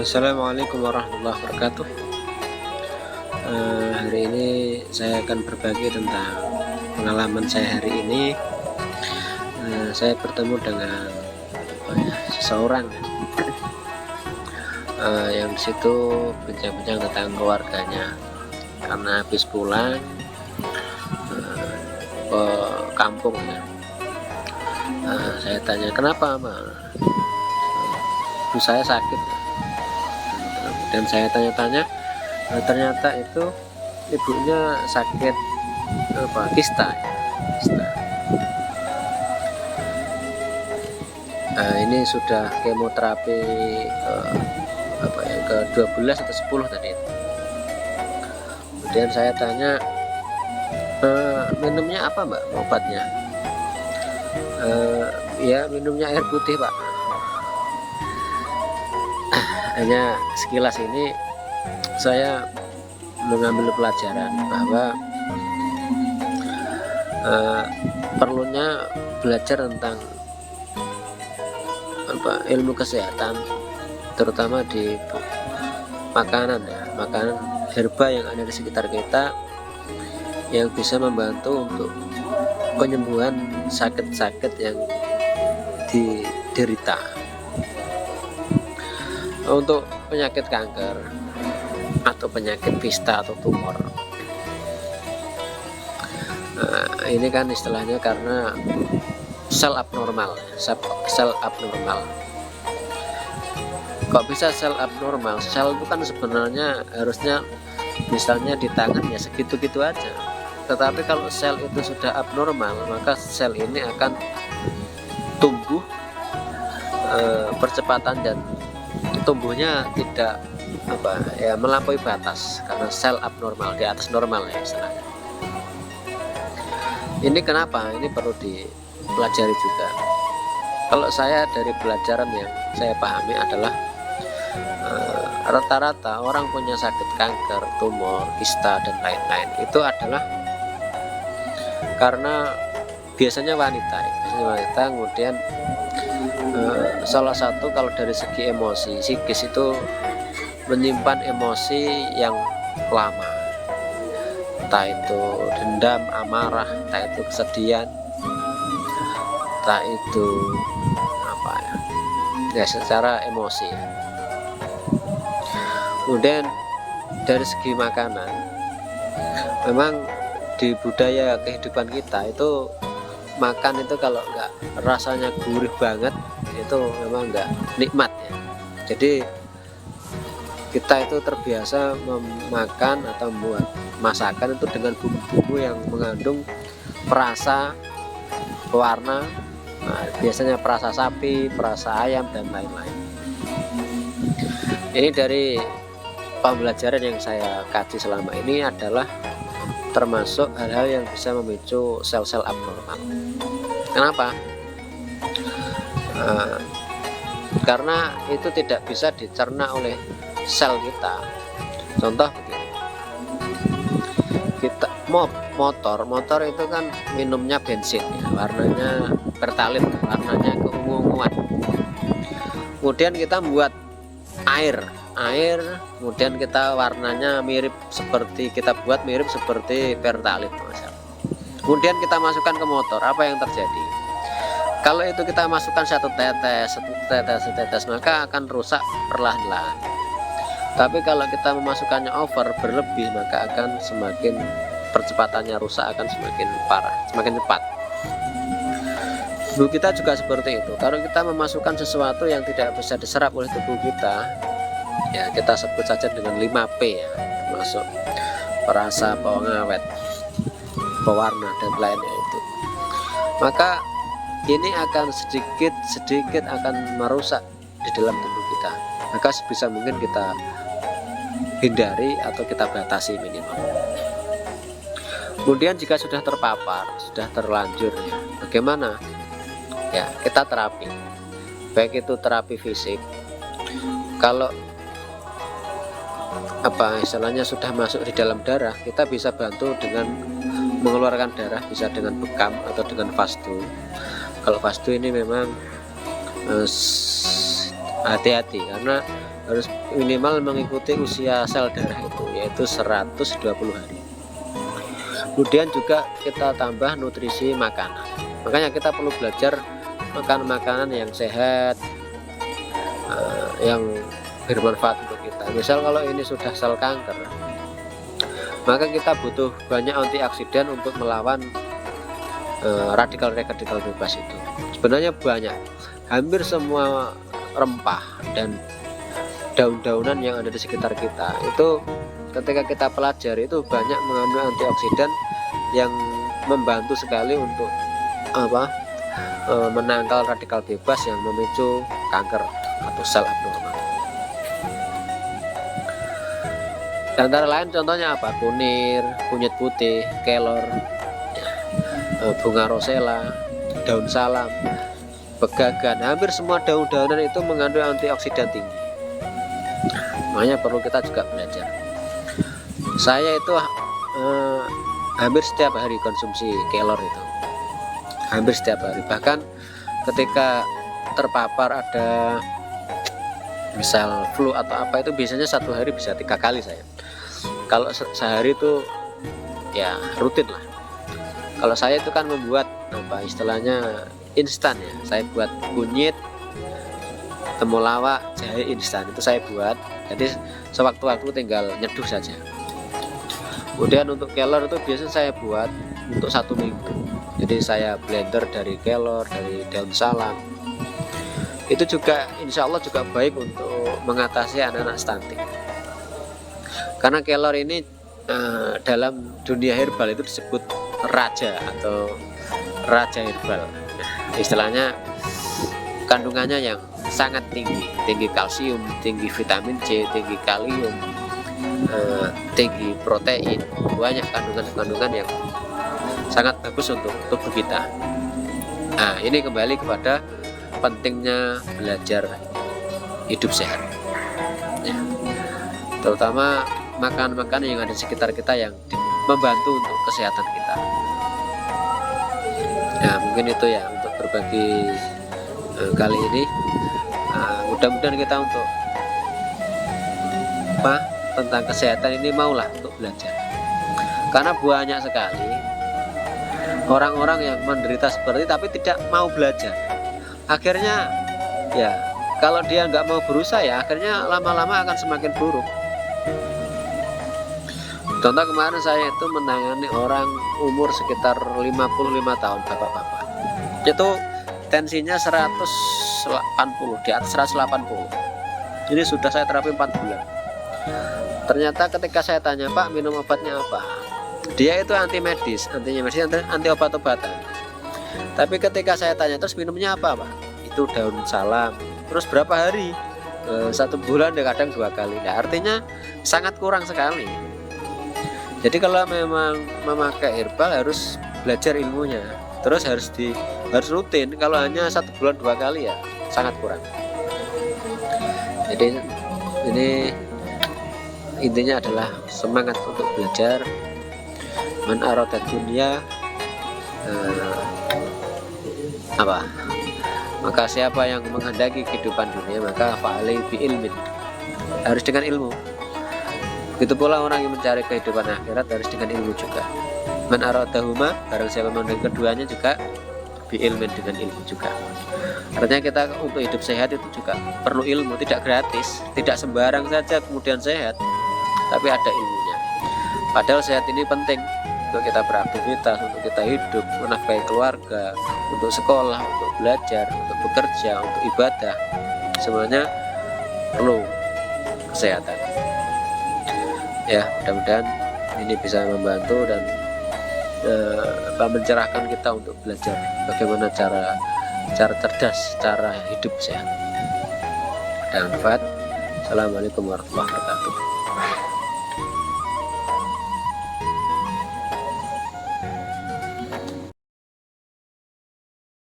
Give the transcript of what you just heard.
Assalamualaikum warahmatullahi wabarakatuh. Hari ini saya akan berbagi tentang pengalaman saya hari ini. Saya bertemu dengan seseorang yang disitu bincang-bincang tentang keluarganya karena habis pulang ke kampung ya. Saya tanya, kenapa ibu saya sakit? Dan saya tanya-tanya, ternyata itu ibunya sakit kista. Ini sudah kemoterapi yang ke-12 atau 10 tadi itu. Kemudian saya tanya, minumnya apa mbak obatnya? Ya minumnya air putih pak. Hanya sekilas ini saya mengambil pelajaran bahwa perlunya belajar tentang ilmu kesehatan, terutama di makanan herba yang ada di sekitar kita yang bisa membantu untuk penyembuhan sakit-sakit yang diderita. Untuk penyakit kanker atau penyakit kista atau tumor, ini kan istilahnya karena sel abnormal. Kok bisa sel abnormal? Sel itu kan sebenarnya harusnya misalnya di tangan ya segitu-gitu aja, tetapi kalau sel itu sudah abnormal maka sel ini akan tumbuh percepatan dan tumbuhnya tidak melampaui batas karena sel abnormal di atas normal ya istilahnya. Ini kenapa? Ini perlu dipelajari juga. Kalau saya dari pelajaran yang saya pahami adalah rata-rata orang punya sakit kanker, tumor, kista dan lain-lain itu adalah karena biasanya wanita, kemudian salah satu kalau dari segi emosi psikis itu menyimpan emosi yang lama, entah itu dendam, amarah, entah itu kesedihan, entah itu secara emosi. Kemudian dari segi makanan, memang di budaya kehidupan kita itu makan itu kalau nggak rasanya gurih banget itu memang nggak nikmat ya. Jadi kita itu terbiasa memakan atau membuat masakan itu dengan bumbu-bumbu yang mengandung perasa, pewarna, biasanya perasa sapi, perasa ayam dan lain-lain. Ini dari pembelajaran yang saya kaji selama ini adalah termasuk hal-hal yang bisa memicu sel-sel abnormal. Kenapa? Karena itu tidak bisa dicerna oleh sel kita. Contoh begini, kita motor itu kan minumnya bensin ya, warnanya pertalit, warnanya keungu-unguan. Kemudian kita buat air, kemudian kita warnanya mirip seperti pertalit. Kemudian kita masukkan ke motor, apa yang terjadi? Kalau itu kita masukkan satu tetes, maka akan rusak perlahan-lahan. Tapi kalau kita memasukkannya over, berlebih, maka akan semakin percepatannya rusak akan semakin parah, semakin cepat. Tubuh kita juga seperti itu. Kalau kita memasukkan sesuatu yang tidak bisa diserap oleh tubuh kita, ya kita sebut saja dengan 5P ya, termasuk perasa, pengawet, pewarna dan lainnya itu, maka ini akan sedikit akan merusak di dalam tubuh kita. Maka sebisa mungkin kita hindari atau kita batasi minimal. Kemudian jika sudah terpapar, sudah terlanjur ya, bagaimana? Ya kita terapi, baik itu terapi fisik. Kalau istilahnya sudah masuk di dalam darah, kita bisa bantu dengan mengeluarkan darah, bisa dengan bekam atau dengan vastu. Kalau vastu ini memang hati-hati karena harus minimal mengikuti usia sel darah itu, yaitu 120 hari. Kemudian juga kita tambah nutrisi makanan, makanya kita perlu belajar makan makanan yang sehat, yang bermanfaat untuk kita. Misal kalau ini sudah sel kanker, maka kita butuh banyak antioksidan untuk melawan radikal-radikal bebas itu. Sebenarnya banyak, hampir semua rempah dan daun-daunan yang ada di sekitar kita itu ketika kita pelajari itu banyak mengandung antioksidan yang membantu sekali untuk menangkal radikal bebas yang memicu kanker atau sel abnormal. Antara lain contohnya apa? Kunir, kunyit putih, kelor, bunga rosella, daun salam, pegagan. Hampir semua daun-daunan itu mengandung antioksidan tinggi. Makanya perlu kita juga belajar. Saya itu hampir setiap hari konsumsi kelor itu, hampir setiap hari. Bahkan ketika terpapar ada misal flu atau apa itu biasanya satu hari bisa 3 kali saya. Kalau sehari itu ya rutin lah. Kalau saya itu kan membuat istilahnya instan ya. Saya buat kunyit, temulawak, jahe instan itu saya buat. Jadi sewaktu-waktu tinggal nyeduh saja. Kemudian untuk kelor itu biasanya saya buat untuk 1 minggu. Jadi saya blender dari kelor, dari daun salam. Itu juga insya Allah juga baik untuk mengatasi anak-anak stunting. Karena kelor ini dalam dunia herbal itu disebut raja atau raja herbal. Istilahnya kandungannya yang sangat tinggi, tinggi kalsium, tinggi vitamin C, tinggi kalium, tinggi protein, banyak kandungan-kandungan yang sangat bagus untuk tubuh kita. Nah, ini kembali kepada pentingnya belajar hidup sehat ya. Terutama makan-makan yang ada di sekitar kita yang membantu untuk kesehatan kita. Nah, mungkin itu ya untuk berbagi kali ini. Mudah-mudahan kita untuk tentang kesehatan ini maulah untuk belajar, karena banyak sekali orang-orang yang menderita seperti tapi tidak mau belajar. Akhirnya ya kalau dia nggak mau berusaha ya akhirnya lama-lama akan semakin buruk. Contoh kemarin saya itu menangani orang umur sekitar 55 tahun, bapak-bapak. Itu tensinya 180, di atas 180. Ini sudah saya terapi 4 bulan. Ternyata ketika saya tanya, Pak, minum obatnya apa? Dia itu anti medis, anti obat-obatan. Tapi ketika saya tanya terus minumnya apa, Pak? Itu daun salam. Terus berapa hari? 1 bulan, kadang 2 kali. Nah, artinya sangat kurang sekali. Jadi kalau memang memakai herbal harus belajar ilmunya, terus harus rutin. Kalau hanya 1 bulan 2 kali ya sangat kurang. Jadi ini intinya adalah semangat untuk belajar. Man arada dunia maka siapa yang menghendaki kehidupan dunia maka fa'alai bi ilmin, harus dengan ilmu. Begitu pula orang yang mencari kehidupan akhirat harus dengan ilmu juga. Man aradahuma, barang siapa menghendaki keduanya juga bi ilmin, dengan ilmu juga. Artinya kita untuk hidup sehat itu juga perlu ilmu, tidak gratis, tidak sembarang saja kemudian sehat, tapi ada ilmunya. Padahal sehat ini penting untuk kita beraktivitas, untuk kita hidup, menafkahi keluarga, untuk sekolah, untuk belajar, untuk bekerja, untuk ibadah. Semuanya perlu kesehatan. Ya, mudah-mudahan ini bisa membantu dan mencerahkan kita untuk belajar bagaimana cara cerdas, cara hidup sehat. Dan manfaat. Assalamualaikum warahmatullahi wabarakatuh.